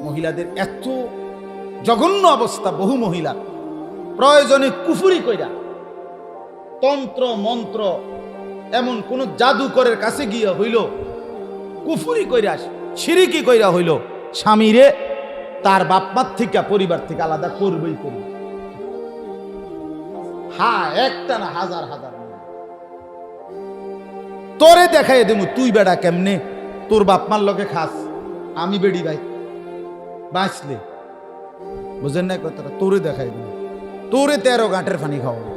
মহিলাদের এত জঘন্য অবস্থা, বহু মহিলা প্রয়োজনে কুফুরি কইরা, তন্ত্র মন্ত্র, এমন কোন জাদুকরের কাছে গিয়ে হইল কুফুরি কইরা, শিরিকি কইরা হইল স্বামীরে তার বাপমার থেকে, পরিবার থেকে আলাদা করবেই করবে। হ্যাঁ, একটা না, হাজার হাজার। তোরে দেখাই দেবো তুই বেড়া কেমনে তোর বাপমার লগে খাস, আমি বেড়ি ভাই বাঁচলে, বুঝেন না কথাটা? তোরে দেখাই দেবো, তোরে 13 গাঁটের পানি খাওয়াবো।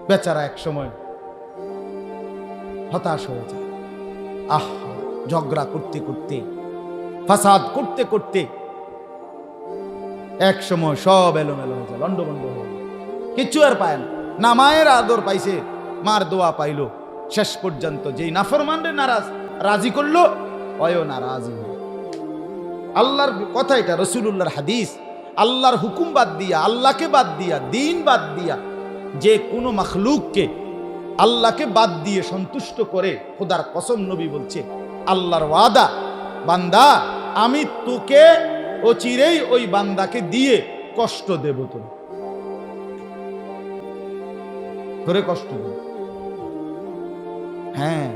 বেচারা এক সময় হতাশ হয়ে যায়। ঝগড়া করতে করতে, ফাসাদ করতে করতে এক সময় সব এলোমেলো হয়ে যায়, লন্ডভন্ড হয়ে যায়, কিচ্ছু আর পায় না। মায়ের আদর পাইছে, মার দোয়া পাইল, শেষ পর্যন্ত যেই নাফরমানরে নারাজ রাজি করলো, অয়ও নারাজি হল। আল্লাহর কথা এটা, রাসূলুল্লাহর হাদিস। আল্লাহর হুকুম বাদ দিয়া, আল্লাহকে বাদ দিয়া, দিন বাদ দিয়া যে কোনো মাখলুককে আল্লাহকে বাদ দিয়ে সন্তুষ্ট করে, খোদার কসম নবী বলছে, আল্লাহর ওয়াদা, বান্দা আমি তোকে অচিরেই ওই বান্দাকে দিয়ে কষ্ট দেব, তোরে কষ্ট দেব। হ্যাঁ,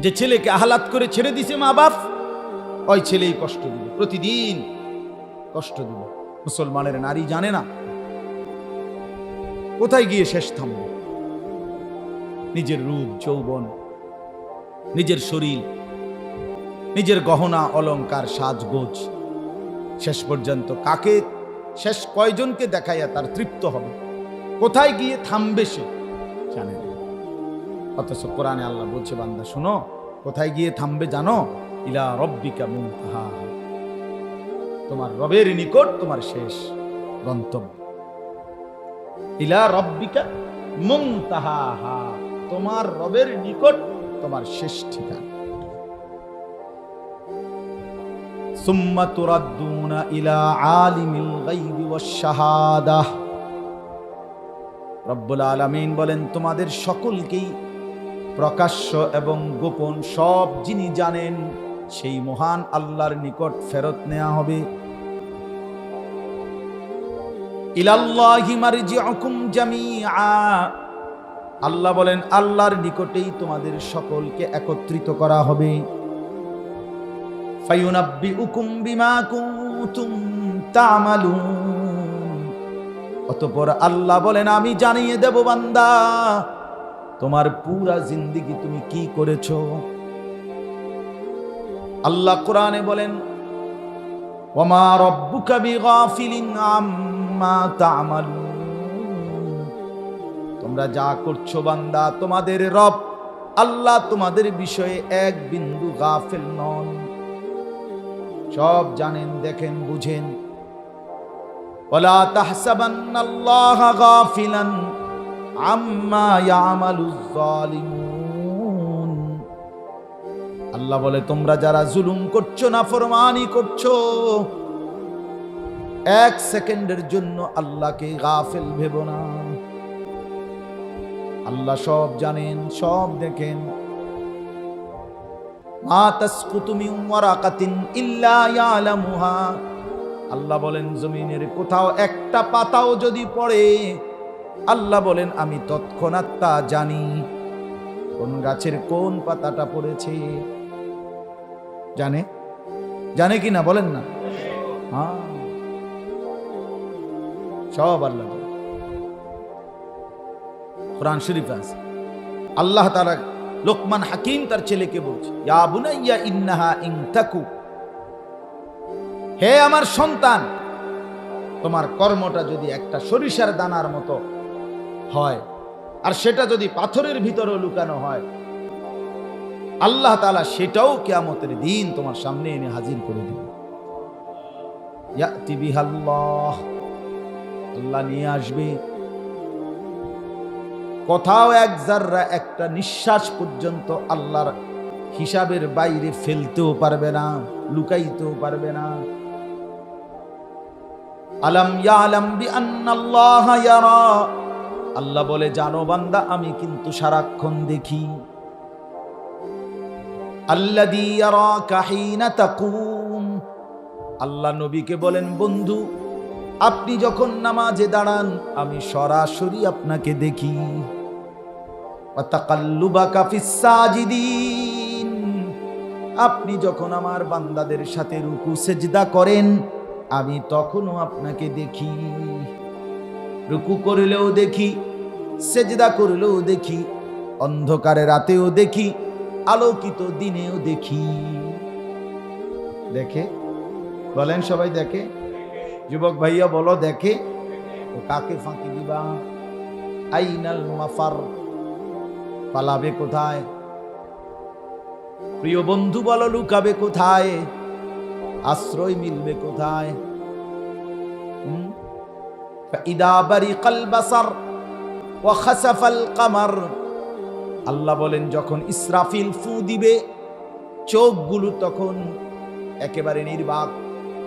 যে ছেলেকে আহলাত করে ছেড়ে দিছে মা বাপ, ওই ছেলেই কষ্ট দিবে, প্রতিদিন কষ্ট দিবে। মুসলমানের নারী জানে না কোথায় গিয়ে শেষ থামবে। নিজের রূপ যৌবন, নিজের শরীর, নিজের গহনা অলংকার সাজগোজ, শেষ পর্যন্ত কাকে, শেষ কয়জনকে দেখাইয়া তার তৃপ্ত হবে, কোথায় গিয়ে থামবে সে জানে না। অথচ কোরআনে আল্লাহ বলছে, বান্দা শোনো, কোথায় গিয়ে থামবে জানো? ইলা রব্বিকা মুনতাহা, তোমার রবের নিকট তোমার শেষ গন্তব্য। ইলা রব্বিকা মুনতাহা, তোমার রবের নিকট তোমার শেষ ঠিকানা। সুম্মা তুরাদ্দুনা ইলা আলিমিল গায়বি ওয়াশ শাহাদাহ। রব্বুল আলামিন বলেন, তোমাদের সকলকেই প্রকাশ্য এবং গোপন সব যিনি জানেন, সেই মহান আল্লাহর নিকট ফেরত নেওয়া হবে। ইলাল্লাহি মারজিউকুম জামিআ, আল্লাহ বলেন আল্লাহর নিকটেই তোমাদের সকলকে একত্রিত করা হবে। ফায়ুনাব্বিউকুম বিমা কুনতুম তা'মালুন, অতঃপর আল্লাহ বলেন আমি জানিয়ে দেব বান্দা, তোমার পুরা জিন্দেগি তুমি কি করেছো। আল্লাহ কোরআনে বলেন, ওয়ামা রাব্বুকা বিগাফিলিন আম্মা তা'মালুন, তোমরা যা করছো বান্দা, তোমাদের রব আল্লাহ তোমাদের বিষয়ে এক বিন্দু গাফিল নন, সব জানেন, দেখেন, বুঝেন। ওয়ালা তাহসাবান্নাল্লাহা গাফিলান আম্মা ইয়ামালুজ জালিমুন, আল্লাহ বলে তোমরা যারা জুলুম করছো, নাফরমানি করছো, এক সেকেন্ডের জন্য আল্লাহকে গাফিল ভেবো না। আল্লাহ সব জানেন, সব দেখেন। মা তাসকুতু মিন ওয়ারাকাতিন ইল্লা ইয়ালামুহা, আল্লাহ বলেন জমিনের কোথাও একটা পাতাও যদি পড়ে, আল্লাহ বলেন আমি তৎক্ষণাৎ তা জানি। কোন গাছের কোন পাতাটা পড়েছে জানে, জানে কি না বলেন না? হ্যাঁ, সব আল্লাহ। কোরআন শরীফ আছে, আল্লাহ তাআলা লোকমান হাকিম তার ছেলেকে বলছে, ইয়া বুনাইয়া ইন্নাহা ইন তাকু, হে আমার সন্তান, তোমার কর্মটা যদি একটা সরিষার দানার মতো হয়, আর সেটা যদি পাথরের ভিতরে লুকানো হয়, আল্লাহ তাআলা সেটাও কিয়ামতের দিন তোমার সামনে এনে হাজির করে দিবে। ইয়াতি বিহাল্লাহ, আল্লাহ নিয়ে আসবে। কোথাও এক জাররা, একটা নিঃশ্বাস পর্যন্ত আল্লাহর হিসাবের বাইরে ফেলতেও পারবে না, লুকাইতেও পারবে না। আলাম ইয়ালাম বিআন্নাল্লাহা ইয়ারা, আল্লাহ বলে জানো বান্দা আমি কিন্তু সারাক্ষণ দেখি। আল্লাযী ইয়ারাকা হিনা তাকুম। আল্লাহ নবীকে বলেন, বন্ধু আপনি যখন নামাজে দাঁড়ান আমি সরাসরি আপনাকে দেখি। ওয়া তাকাল্লুবাকা ফিস সাজিদিন, আপনি যখন আমার বান্দাদের সাথে রুকু সেজদা করেন আমি তখনও আপনাকে দেখি। রুকু করলেও দেখি, সেজদা করলেও দেখি, অন্ধকারে রাতেও দেখি, আলোকিত দিনেও দেখি। দেখে? বলেন সবাই দেখে? যুবক ভাইয়া বলো দেখে? তো কাকে ফাঁকি দিবা? আইনাল মাফার, পালাবে কোথায়? প্রিয় বন্ধু বলো লুকাবে কোথায়? আশ্রয় মিলবে কোথায়? ফাইদা বারিকাল বাসার ওয়া খাসাফাল কামার। আল্লাহ বলেন যখন ইসরাফিল ফু দিবে চোখগুলো তখন একেবারে নির্বাক,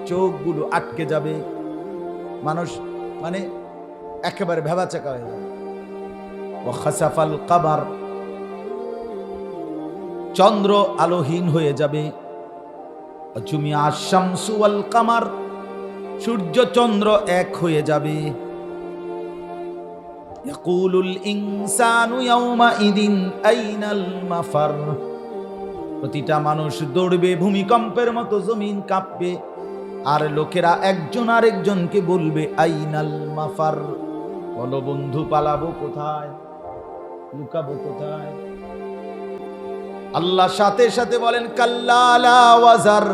চোখগুলো আটকে যাবে, মানুষ মানে একেবারে ভেবাচাকা হয়ে যাবে। ওয়া খাসাফাল কামার, চন্দ্র আলোহীন হয়ে যাবে। জুমিয়া আশ-শামসু ওয়াল কামার, সূর্য চন্দ্র এক হয়ে যাবে। ইয়াকুলুল ইনসানু ইয়াউমাইদিন আইনাল মাফার, প্রতিটা মানুষ দৌড়বে, ভূমিকম্পের মতো জমিন কাঁপবে, আর লোকেরা একজন আরেকজনকে বলবে আইনাল মাফার, বলো বন্ধু পালাবো কোথায়, লুকাবো কোথায়? আল্লাহ সাথে সাথে বলেন কাল্লা লা ওয়াজার,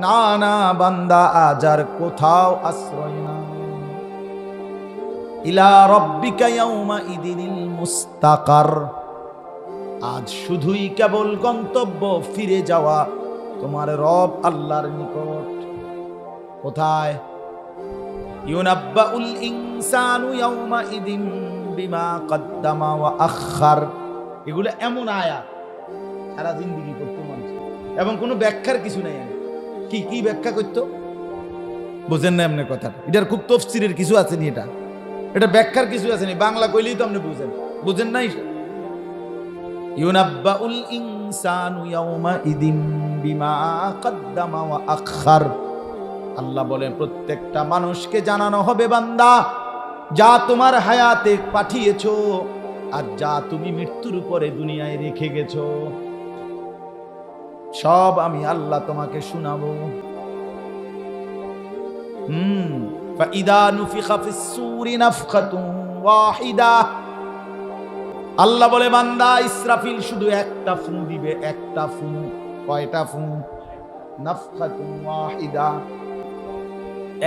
না না বান্দা আজ আর কোথাও আশ্রয় না। ইলা রাব্বিকা ইয়াউমাইদিনিল মুস্তাকার, আজ শুধুই কেবল গন্তব্য ফিরে যাওয়া তোমার রব আল্লাহর নিকট। কোথায়? ইউনাব্বাউল ইনসানু ইয়াউমাইদিন বিমা কদ্দামা ওয়া আখার। এগুলো এমন আয়াত সারা জিন্দেগি পড়তো মানুষ, এবং কোনো ব্যাখ্যার কিছু নাই। কি কি ব্যাখ্যা করতো বুঝেন না এমনি কথা, এটার খুব তফসিরের কিছু আছে নি, এটা ব্যাখ্যার কিছু আছে নি, বাংলা কইলেই তো আপনি বুঝেন নাই। ইউনাব্বাউল ইনসানু ইয়াউমাইদিন বিমা কদ্দামা ওয়া আখার। আল্লাহ বলেন প্রত্যেকটা মানুষকে জানানো হবে বান্দা যা তোমার হায়াতে পাঠিয়েছো আর যা তুমি মৃত্যুর পরে দুনিয়ায় রেখে গেছো সব আমি আল্লাহ তোমাকে শোনাবো। ফাইদা নুফিখা ফিস সূরি নাফখাতুন ওয়াহিদা। আল্লাহ বলে বান্দা ইসরাফিল শুধু একটা ফু দিবে, একটা ফু। কয়টা ফু? নাফখাতুন ওয়াহিদা,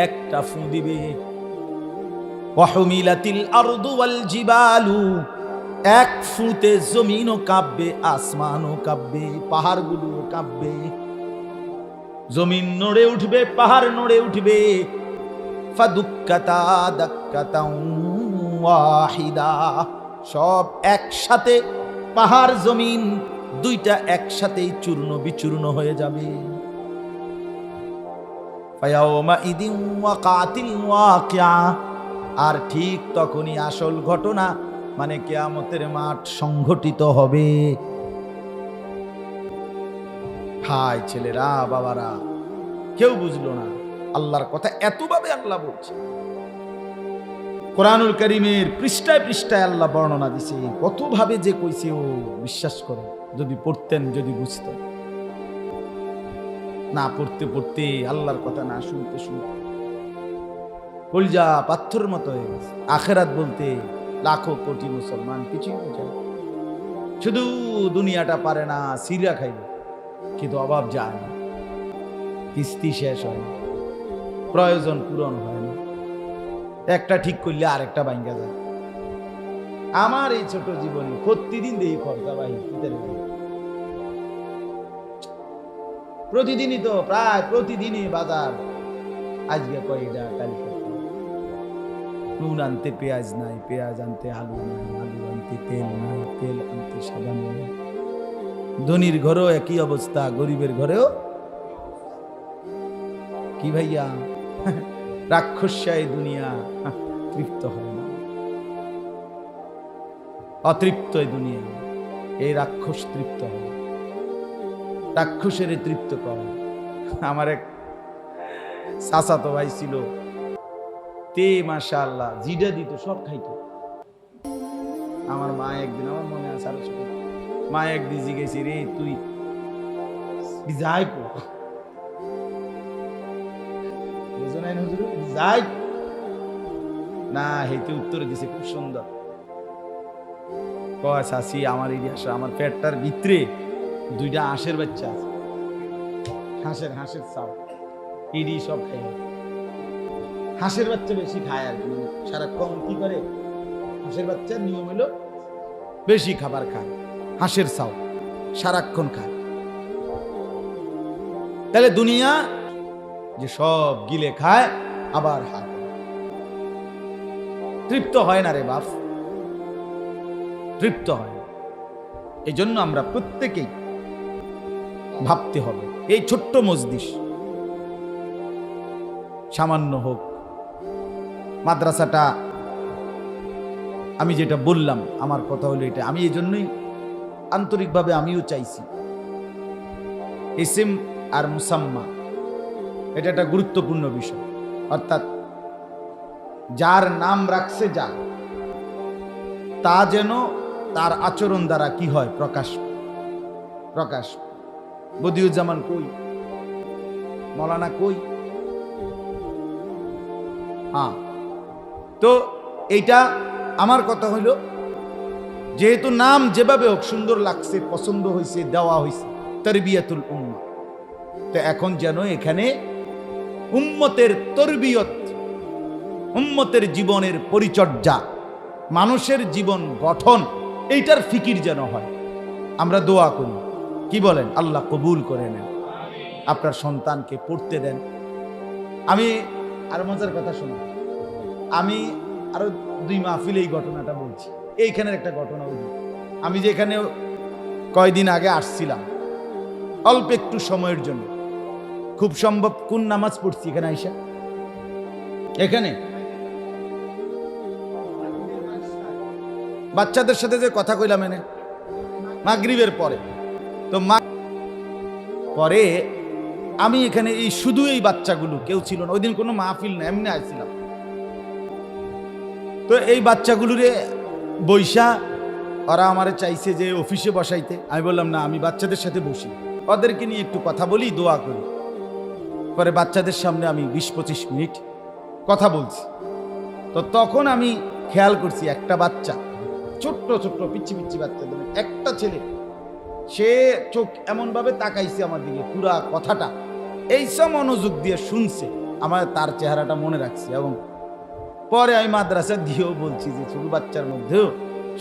একটা ফু দিবে। ওয়া হুমিলাতিল আরদু ওয়াল জিবালু, এক ফুতে জমিনও কাঁপবে, আসমানও কাঁপবে, পাহাড়গুলো কাঁপবে। জমিন নড়ে উঠবে, পাহাড় নড়ে উঠবে। ফাদুক্কাতা দাক্কাতাও ওয়াহিদা, সব একসাথে, পাহাড় জমিন দুইটা একসাথেই চূর্ণ বিচূর্ণ হয়ে যাবে। ফায়াউমাইদিন ওয়াকাতিল ওয়াকিয়া, আর ঠিক তখনই আসল ঘটনা মানে কিয়ামতের মাঠ সংঘটিত হবে। হায় ছেলেরা বাবারা, কেউ বুঝলো না আল্লাহর কথা এতভাবে আল্লাহ বলছে। কোরআনুল কারীমের পৃষ্ঠায় পৃষ্ঠায় আল্লাহ বর্ণনা দিছে, কতভাবে যে কইছে ও বিশ্বাস করে যদি পড়তেন, যদি বুঝতেন। না পড়তে পড়তে আল্লাহর কথা না শুনতে শুনতে কলজা পাথরের মতো হয়ে গেছে। আখিরাত বলতে লাখো কোটি মুসলমান কিছুই বোঝে না, শুধু দুনিয়াটা পারে না, সিরা খাইবে, কিন্তু অভাব যায় না, কিস্তি শেষ হয় না, প্রয়োজন পূরণ হয় না, একটা ঠিক করলে আরেকটা ভাঙ্গা যায়। আমার এই ছোট জীবনে প্রতিদিন দেই খরচা ভাই, প্রতিদিনই তো প্রায় প্রতিদিনই বাজার, আজকে কয়টা কালকে নুন আনতে পেঁয়াজ নাই, পেঁয়াজ আনতে আলু নাই, আলু আনতে তেল নাই, তেল আনতে সাবান নাই। ধনীর ঘরেও একই অবস্থা, গরিবের ঘরেও কি ভাইয়া, রাক্ষসায় দুনিয়া তৃপ্ত হয় না, অতৃপ্ত দুনিয়া, এই রাক্ষস তৃপ্ত হয়। রাক্ষসের তৃপ্ত করে। আমার এক চাচাতো ভাই ছিল, তে মাশাআল্লাহ জিডা দিত সব খাইতো। আমার মা একদিন, আমার মনে আছে আরো ছোট, মা একদিন জিজ্ঞেস, রে তুই যাই কো যাই না, হেতে উত্তর দিছে খুব সুন্দর, কয় চাচি আমার ইতিহাস, আমার পেটটার ভিতরে দুইটা হাঁসের বাচ্চা আছে, হাঁসের চাপ ইডি সব খায়, হাঁসের বাচ্চা বেশি খায় আর কি, সারাক্ষণ কি করে, হাঁসের বাচ্চার নিয়ম হলো বেশি খাবার খায়, হাঁসের চাও সারাক্ষণ খায়। তাহলে দুনিয়া যে সব গিলে খায় আবার হাত তৃপ্ত হয় না রে বাপ, তৃপ্ত হয় না। এই জন্য আমরা প্রত্যেকেই ভাবতে হবে, এই ছোট্ট মজলিস সামান্য হোক, মাদ্রাসাটা আমি যেটা বললাম, আমার কথা হলো এটা, আমি এই জন্যই আন্তরিকভাবে আমিও চাইছি ইসিম আর মুসাম্মা এটা একটা গুরুত্বপূর্ণ বিষয়, অর্থাৎ যার নাম রাখছে যা, তা যেন তার আচরণ দ্বারা কি হয়, প্রকাশ। বদিউজ্জামান কই, মৌলানা কই, হ্যাঁ। তো এইটা আমার কথা হইল, যেহেতু নাম যেভাবে হোক সুন্দর লাগছে, পছন্দ হয়েছে, দেওয়া হয়েছে, তারবিয়াতুল উম্মাহ, তো এখন যেন এখানে উম্মতের তরবিয়ত, উম্মতের জীবনের পরিচর্যা, মানুষের জীবন গঠন, এইটার ফিকির যেন হয়। আমরা দোয়া করি, কি বলেন, আল্লাহ কবুল করে নেন, আপনার সন্তানকে পড়তে দেন। আমি আরো মজার কথা শুনি, আমি আরো 2 মাহফিলে এই ঘটনাটা বলছি। এইখানের একটা ঘটনা বলি, আমি যে এখানে কয়দিন আগে আসছিলাম অল্প একটু সময়ের জন্য, খুব সম্ভব কোন নামাজ পড়ছি এখানে আইসা, এখানে বাচ্চাদের সাথে যে কথা কইলাম এনে মাগরিবের পরে, তো পরে আমি এখানে এই শুধু এই বাচ্চাগুলো, কেউ ছিল না ওই দিন, কোনো মাহফিল না, এমনি আসছিলাম। তো এই বাচ্চাগুলোরে বৈশা ওরা আমারে চাইছে যে অফিসে বসাইতে, আমি বললাম না, আমি বাচ্চাদের সাথে বসি, ওদেরকে নিয়ে একটু কথা বলি, দোয়া করি। পরে বাচ্চাদের সামনে আমি 20-25 মিনিট কথা বলছি। তো তখন আমি খেয়াল করছি একটা বাচ্চা, ছোট্ট পিচ্ছি বাচ্চা, একটা ছেলে, সে চোখ এমন ভাবে তাকাইছে আমার দিকে, পুরা কথাটা এইসব মনোযোগ দিয়ে শুনছে, আমার তার চেহারাটা মনে রাখছি। এবং পরে আমি মাদ্রাসা দিয়েও বলছি যে ছোট বাচ্চার মধ্যেও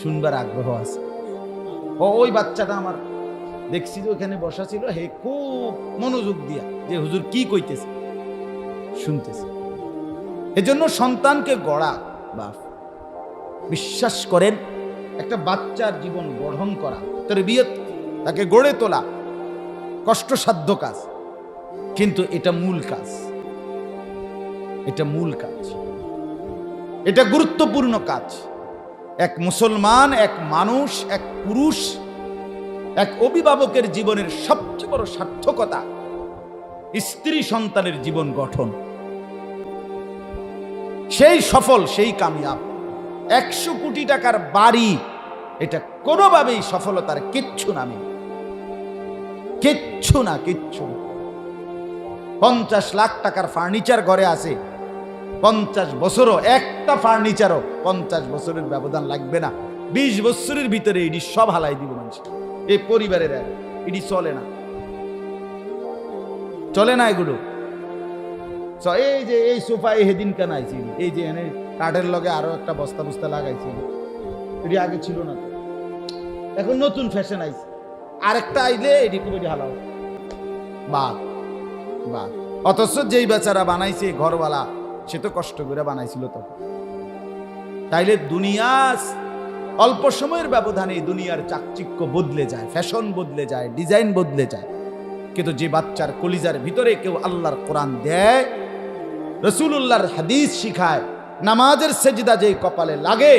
শুনবার আগ্রহ আছে। ওই বাচ্চাটা আমার দেখছি যে ওখানে বসা ছিল, হে খুব মনোযোগ দিয়া যে হুজুর কি কইতেছে শুনতেছে। এজন্য সন্তানকে গড়া, বাপ বিশ্বাস করেন, একটা বাচ্চার জীবন গঠন করা, তারবিয়ত, তাকে গড়ে তোলা কষ্টসাধ্য কাজ, কিন্তু এটা মূল কাজ, এটা গুরুত্বপূর্ণ কাজ। এক মুসলমান, এক মানুষ, এক পুরুষ, এক অভিভাবকের জীবনের সবচেয়ে বড় সার্থকতা স্ত্রী সন্তানের জীবন গঠন। সেই সফল, সেই কামিয়াব। 100 কোটি টাকার বাড়ি, এটা কোনোভাবেই সফলতার কিচ্ছু নামে, কিচ্ছু না। 50 লাখ টাকার ফার্নিচার ঘরে আছে, 50 বছরও একটা ফার্নিচারও 50 বছরের ব্যবধান লাগবে না, 20 বছরের ভিতরে এটি সব হালাই দিব মানুষ। এই পরিবারের এটি চলে না এগুলো। এই যে এই সোফা হেদিন কেন আইছি, এই যে এনে কাঠের লগে আরো একটা বস্তা লাগাইছি, এটি আগে ছিল না, এখন নতুন ফ্যাশন আইছে, আরেকটা আইলে এটি খুব হালাও বাদ। অথচ যেই বেচারা বানাইছে ঘরওয়ালা, সে তো কষ্ট করে বানাইছিল তখন। তাইলে দুনিয়া অল্প সময়ের ব্যবধানে দুনিয়ার চাকচিক্য বদলে যায়, ফ্যাশন বদলে যায়, ডিজাইন বদলে যায়। কিন্তু যে বাচ্চার কলিজার ভিতরে কেউ আল্লাহর কোরআন দেয়, রাসূলুল্লাহর হাদিস শিখায়, নামাজের সেজদা যেই কপালে লাগে,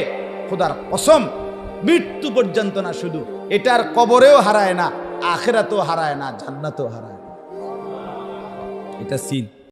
খোদার কসম মৃত্যু পর্যন্ত না, শুধু এটার কবরেও হারায় না, আখেরাতও হারায় না, জান্নাতও হারায় না। এটা সিন।